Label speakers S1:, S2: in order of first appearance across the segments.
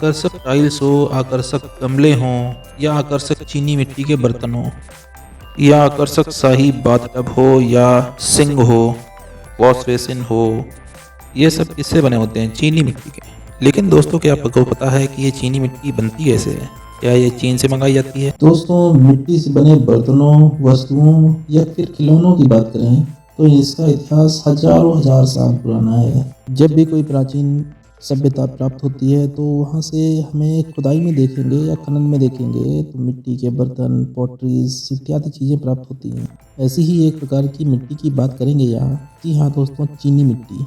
S1: आकर्षक टाइल्स हो, आकर्षक गमले हों, या आकर्षक चीनी मिट्टी के बर्तन हो, या आकर्षक शाही बाथटब हो, या सिंक हो, वॉश बेसिन हो, ये सब किससे बने होते हैं? चीनी मिट्टी के। लेकिन दोस्तों, क्या आपको पता है कि ये चीनी मिट्टी बनती कैसे है? क्या ये चीन से मंगाई जाती है?
S2: दोस्तों, मिट्टी से बने बर्तनों, वस्तुओं या फिर खिलौनों की बात करें तो इसका इतिहास हजारों हजार साल पुराना है। जब भी कोई प्राचीन सभ्यता प्राप्त होती है तो वहाँ से हमें खुदाई में देखेंगे या खनन में देखेंगे तो मिट्टी के बर्तन, पॉटरीज इत्यादि चीज़ें प्राप्त होती हैं। ऐसी ही एक प्रकार की मिट्टी की बात करेंगे यहाँ। जी हाँ दोस्तों, चीनी मिट्टी।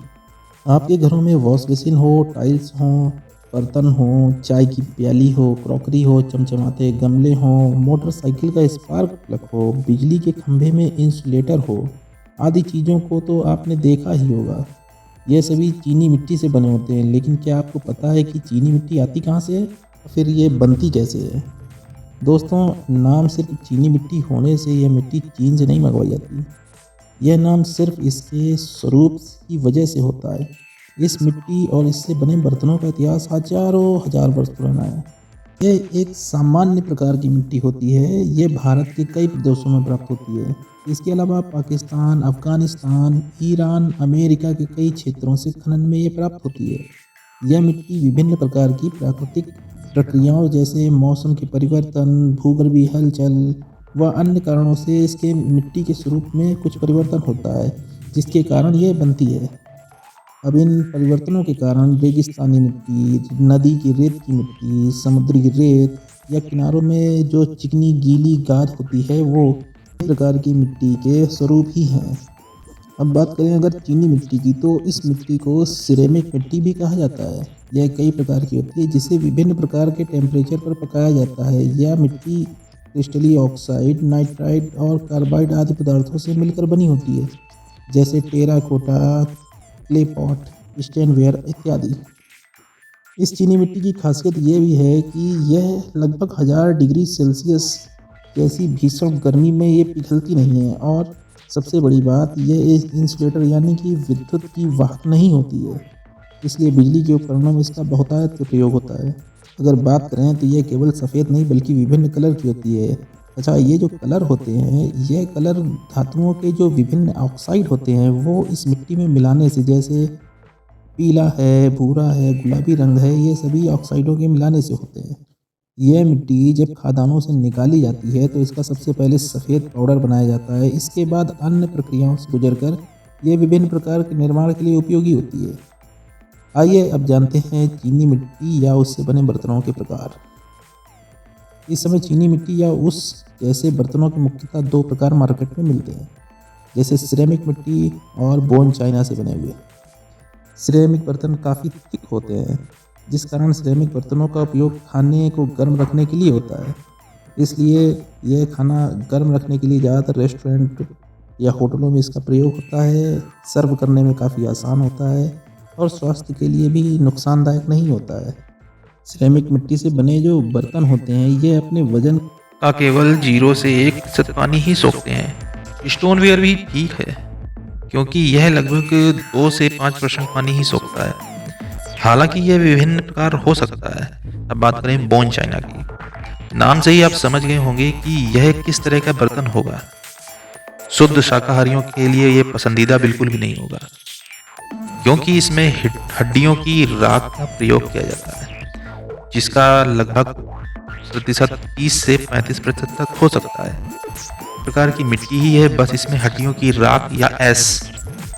S2: आपके घरों में वॉश बेसिन हो, टाइल्स हो, बर्तन हो, चाय की प्याली हो, क्रॉकरी हो, चमचमाते गमले हो, मोटरसाइकिल का स्पार्क प्लग हो, बिजली के खंभे में इंसुलेटर हो, आदि चीज़ों को तो आपने देखा ही होगा। ये सभी चीनी मिट्टी से बने होते हैं। लेकिन क्या आपको पता है कि चीनी मिट्टी आती कहाँ से है, फिर ये बनती कैसे है? दोस्तों, नाम सिर्फ चीनी मिट्टी होने से यह मिट्टी चीन से नहीं मंगवाई जाती। यह नाम सिर्फ इसके स्वरूप की वजह से होता है। इस मिट्टी और इससे बने बर्तनों का इतिहास हजारों हजार वर्ष पुराना है। यह एक सामान्य प्रकार की मिट्टी होती है। यह भारत के कई प्रदेशों में प्राप्त होती है। इसके अलावा पाकिस्तान, अफगानिस्तान, ईरान, अमेरिका के कई क्षेत्रों से खनन में यह प्राप्त होती है। यह मिट्टी विभिन्न प्रकार की प्राकृतिक प्रक्रियाओं जैसे मौसम के परिवर्तन, भूगर्भीय हलचल व अन्य कारणों से इसके मिट्टी के स्वरूप में कुछ परिवर्तन होता है, जिसके कारण यह बनती है। अब इन परिवर्तनों के कारण रेगिस्तानी मिट्टी, नदी की रेत की मिट्टी, समुद्री रेत या किनारों में जो चिकनी गीली गाद होती है, वो इस प्रकार की मिट्टी के स्वरूप ही हैं। अब बात करें अगर चीनी मिट्टी की, तो इस मिट्टी को सिरेमिक मिट्टी भी कहा जाता है। यह कई प्रकार की होती है, जिसे विभिन्न प्रकार के टेम्परेचर पर पकाया जाता है। यह मिट्टी क्रिस्टलीय ऑक्साइड, नाइट्राइड और कार्बाइड आदि पदार्थों से मिलकर बनी होती है, जैसे टेराकोटा, क्ले पॉट, स्टेनवेयर इत्यादि। इस चीनी मिट्टी की खासियत ये भी है कि यह लगभग 1000 डिग्री सेल्सियस जैसी भीषण गर्मी में ये पिघलती नहीं है, और सबसे बड़ी बात, यह एक इंसुलेटर यानी कि विद्युत की वाहक नहीं होती है। इसलिए बिजली के उपकरणों में इसका बहुतायत प्रयोग होता है। अगर बात करें तो यह केवल सफ़ेद नहीं बल्कि विभिन्न कलर की होती है। अच्छा, ये जो कलर होते हैं, यह कलर धातुओं के जो विभिन्न ऑक्साइड होते हैं वो इस मिट्टी में मिलाने से, जैसे पीला है, भूरा है, गुलाबी रंग है, ये सभी ऑक्साइडों के मिलाने से होते हैं। यह मिट्टी जब खदानों से निकाली जाती है तो इसका सबसे पहले सफ़ेद पाउडर बनाया जाता है। इसके बाद अन्य प्रक्रियाओं से गुजरकर यह विभिन्न प्रकार के निर्माण के लिए उपयोगी होती है। आइए अब जानते हैं चीनी मिट्टी या उससे बने बर्तनों के प्रकार। इस समय चीनी मिट्टी या उस जैसे बर्तनों के मुख्यतः 2 प्रकार मार्केट में मिलते हैं, जैसे सिरेमिक मिट्टी और बोन चाइना से बने हुए। सिरेमिक बर्तन काफ़ी थिक होते हैं, जिस कारण सिरेमिक बर्तनों का उपयोग खाने को गर्म रखने के लिए होता है। इसलिए यह खाना गर्म रखने के लिए ज़्यादातर रेस्टोरेंट या होटलों में इसका प्रयोग होता है। सर्व करने में काफ़ी आसान होता है और स्वास्थ्य के लिए भी नुकसानदायक नहीं होता है। सिरेमिक मिट्टी से बने जो बर्तन होते हैं, ये अपने वजन
S1: का केवल 0 से 1% पानी ही सोखते हैं। स्टोनवेयर भी ठीक है, क्योंकि यह लगभग 2 से 5% पानी ही सोखता है। हालांकि यह विभिन्न प्रकार हो सकता है। अब बात करें बोन चाइना की। नाम से ही आप समझ गए होंगे कि यह किस तरह का बर्तन होगा। शुद्ध शाकाहारियों के लिए यह पसंदीदा बिल्कुल भी नहीं होगा, क्योंकि इसमें हड्डियों की राख का प्रयोग किया जाता है, जिसका लगभग प्रतिशत 30 से 35% तक हो सकता है। प्रकार की मिट्टी ही है, बस इसमें हड्डियों की राख या एस।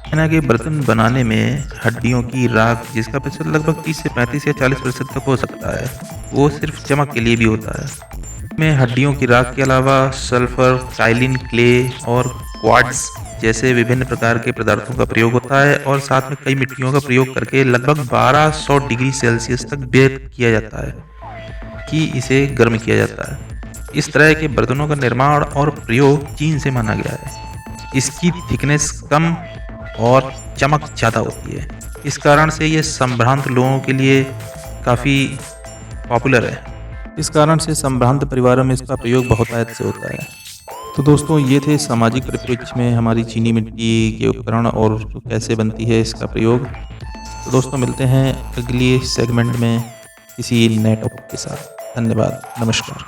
S1: चाइना के बर्तन बनाने में हड्डियों की राख, जिसका प्रतिशत लगभग 30 से 35 या 40% तक हो सकता है, वो सिर्फ चमक के लिए भी होता है। में हड्डियों की राख के अलावा सल्फर, काइलिन, क्ले और क्वार्ट्ज जैसे विभिन्न प्रकार के पदार्थों का प्रयोग होता है, और साथ में कई मिट्टियों का प्रयोग करके लगभग 1200 डिग्री सेल्सियस तक बेक किया जाता है कि इसे गर्म किया जाता है। इस तरह के बर्तनों का निर्माण और प्रयोग चीन से माना गया है। इसकी थिकनेस कम और चमक ज़्यादा होती है। इस कारण से ये संभ्रांत लोगों के लिए काफ़ी पॉपुलर है। इस कारण से संभ्रांत परिवारों में इसका प्रयोग बहुतायत से होता है। तो दोस्तों, ये थे सामाजिक परिप्रेक्ष्य में हमारी चीनी मिट्टी के उपकरण और कैसे बनती है इसका प्रयोग। तो दोस्तों, मिलते हैं अगली सेगमेंट में।
S2: किसी नए टॉपिक के साथ। धन्यवाद, नमस्कार।